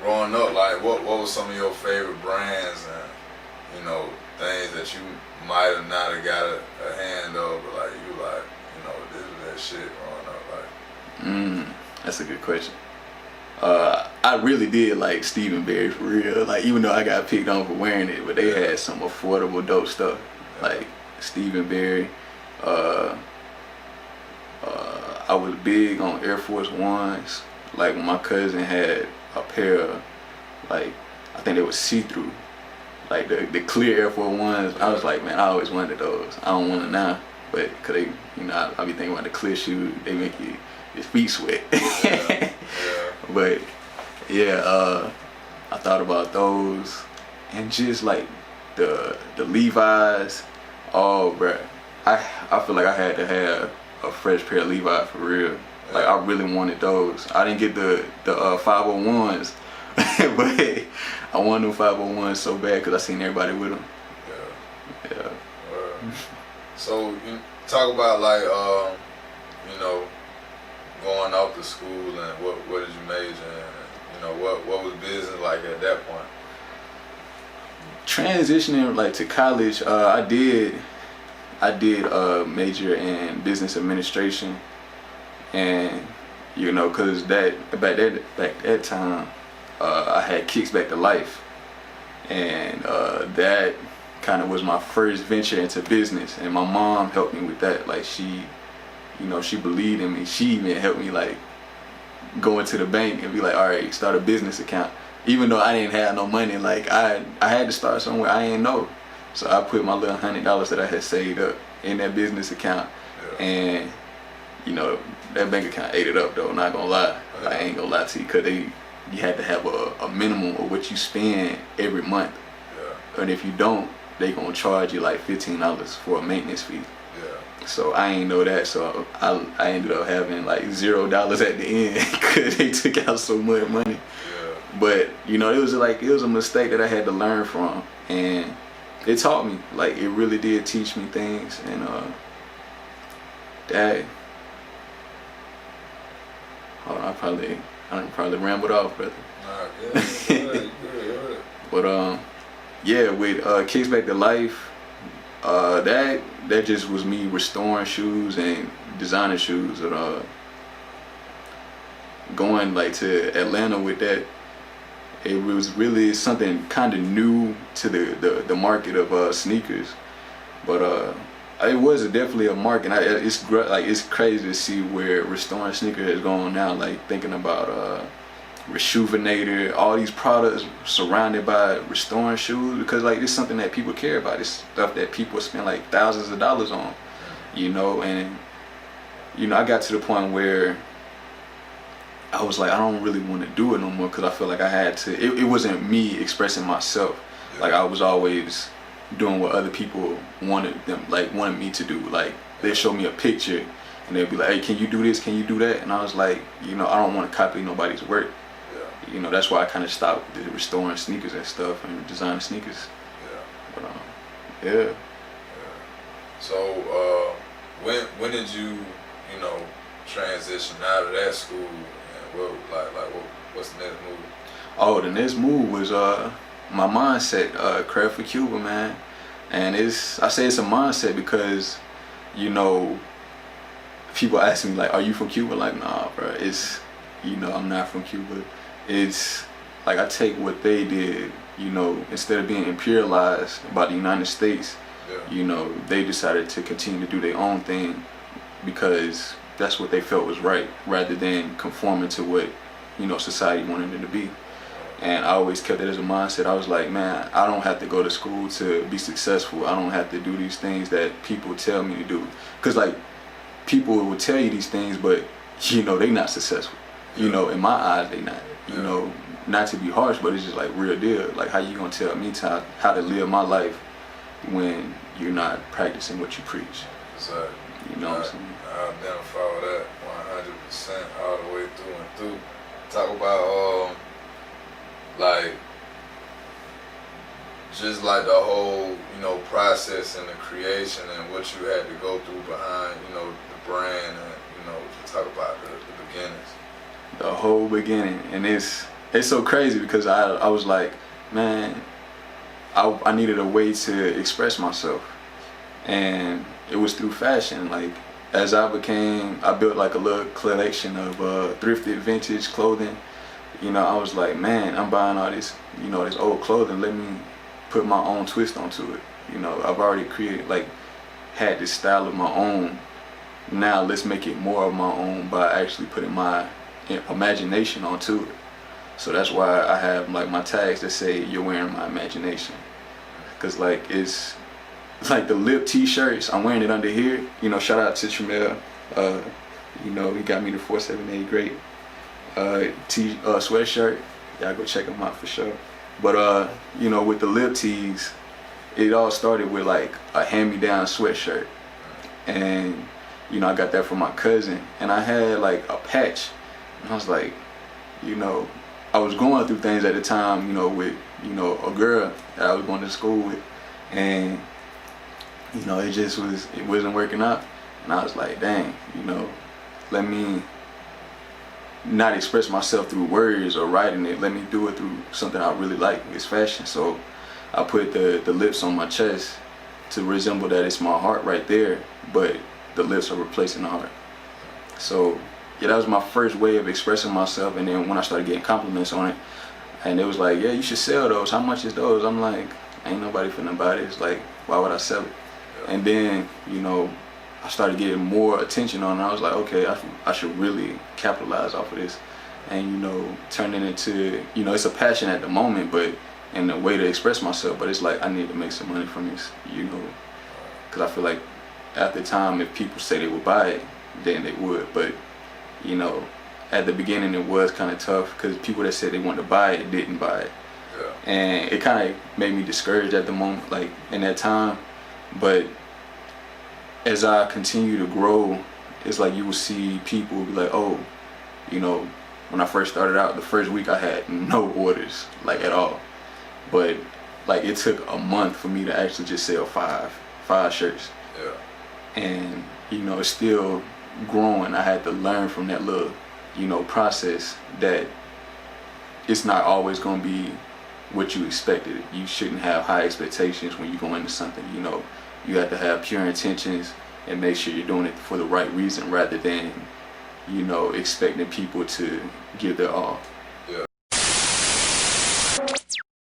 growing up, like what was some of your favorite brands and, you know, things that you might have not have got a hand of, but like you like, you know, this was that shit growing up, like. That's a good question. I really did like Stephen Berry for real. Like, even though I got picked on for wearing it, but they had some affordable dope stuff. Like Stephen Berry. I was big on Air Force Ones. Like when my cousin had a pair of, like, I think they were see-through, like the clear Air Force Ones. I was like, man, I always wanted those. I don't want them now, but cause they, you know, I be thinking about the clear shoes. They make your feet sweat. But yeah, I thought about those, and just like the Levi's. Oh, bruh, I feel like I had to have a fresh pair of Levi's for real. Like I really wanted those. I didn't get the 501s, but I wanted them 501s so bad because I seen everybody with them. Yeah. So you talk about like you know, going off to school and what did you major in? You know, what was business like at that point? Transitioning like to college, I did major in business administration, and you know, cause back that time, I had Kicks Back to Life, and that kind of was my first venture into business, and my mom helped me with that. Like she, you know, she believed in me. She even helped me like go into the bank and be like, all right, start a business account. Even though I didn't have no money, like I had to start somewhere. I didn't know, so I put my little $100 that I had saved up in that business account, and you know, that bank account ate it up though. Not gonna lie, I ain't gonna lie to you, cause you had to have a minimum of what you spend every month, and if you don't, they gonna charge you like $15 for a maintenance fee. So I ain't know that, so I ended up having like $0 at the end because they took out so much money. But you know, it was a mistake that I had to learn from, and it taught me. Like it really did teach me things, and that. Hold on, I probably rambled off, brother. Good. But yeah, with Kicks Back to Life, that just was me restoring shoes and designer shoes, and going like to Atlanta with that. It was really something kind of new to the market of sneakers, but it was definitely a market. It's crazy to see where restoring sneakers is going now. Like thinking about Rejuvenator, all these products surrounded by restoring shoes, because like it's something that people care about. It's stuff that people spend like thousands of dollars on, you know. And you know, I got to the point where I was like, I don't really want to do it no more, because I feel like I had to. It wasn't me expressing myself. Like I was always doing what other people wanted me to do. Like they show me a picture and they'd be like, hey, can you do this? Can you do that? And I was like, you know, I don't want to copy nobody's work. You know, that's why I kind of stopped restoring sneakers and stuff and designing sneakers. But So when did you know, transition out of that school? What's the next move? Oh, the next move was my mindset, Crev4Cuba, man. And I say it's a mindset because, you know, people ask me like, are you from Cuba? Like, nah, bro, it's, you know, I'm not from Cuba. It's like I take what they did, you know, instead of being imperialized by the United States, you know, they decided to continue to do their own thing because that's what they felt was right, rather than conforming to what, you know, society wanted them to be. And I always kept it as a mindset. I was like, man, I don't have to go to school to be successful. I don't have to do these things that people tell me to do. Because like, people will tell you these things, but you know, they not successful. You know, in my eyes, they not. You know, not to be harsh, but it's just like real deal. Like, how you gonna tell me how to live my life when you're not practicing what you preach? Exactly. You know what I'm saying? I identify with that 100% all the way through and through. Talk about like just like the whole, you know, process and the creation and what you had to go through behind, you know, the brand, and you know, talk about the beginnings. The whole beginning, and it's it's so crazy because I was like, man, I needed a way to express myself, and it was through fashion. Like as I built like a little collection of thrifted vintage clothing. You know, I was like, man, I'm buying all this, you know, this old clothing. Let me put my own twist onto it. You know, I've already created, like, had this style of my own. Now let's make it more of my own by actually putting my imagination onto it. So that's why I have like my tags that say you're wearing my imagination. Cause like it's like the lip t-shirts, I'm wearing it under here. You know, shout out to Tramel. You know, he got me the 478 great sweatshirt. Y'all go check him out for sure. But you know, with the lip tees, it all started with like a hand-me-down sweatshirt, and you know, I got that from my cousin, and I had like a patch, and I was like, you know, I was going through things at the time, you know, with, you know, a girl that I was going to school with, and you know, it wasn't working out, and I was like, dang, you know, let me not express myself through words or writing it, let me do it through something I really like. It's fashion. So I put the lips on my chest to resemble that it's my heart right there, but the lips are replacing the heart. So yeah, that was my first way of expressing myself. And then when I started getting compliments on it, and it was like, yeah, you should sell those. How much is those? I'm like, ain't nobody finna buy this. Like, why would I sell it? And then, you know, I started getting more attention on it. I was like, okay, I should really capitalize off of this, and you know, turn it into, you know, it's a passion at the moment, but and a way to express myself. But it's like I need to make some money from this, you know, because I feel like at the time, if people say they would buy it, then they would. But you know, at the beginning, it was kind of tough because people that said they wanted to buy it didn't buy it, and it kind of made me discouraged at the moment, like in that time. But as I continue to grow, it's like you will see people be like, oh, you know, when I first started out, the first week I had no orders, like at all. But like it took a month for me to actually just sell five shirts. Yeah. And you know, it's still growing. I had to learn from that little, you know, process that it's not always gonna be what you expected. You shouldn't have high expectations when you go into something, you know. You have to have pure intentions and make sure you're doing it for the right reason rather than, you know, expecting people to give their all.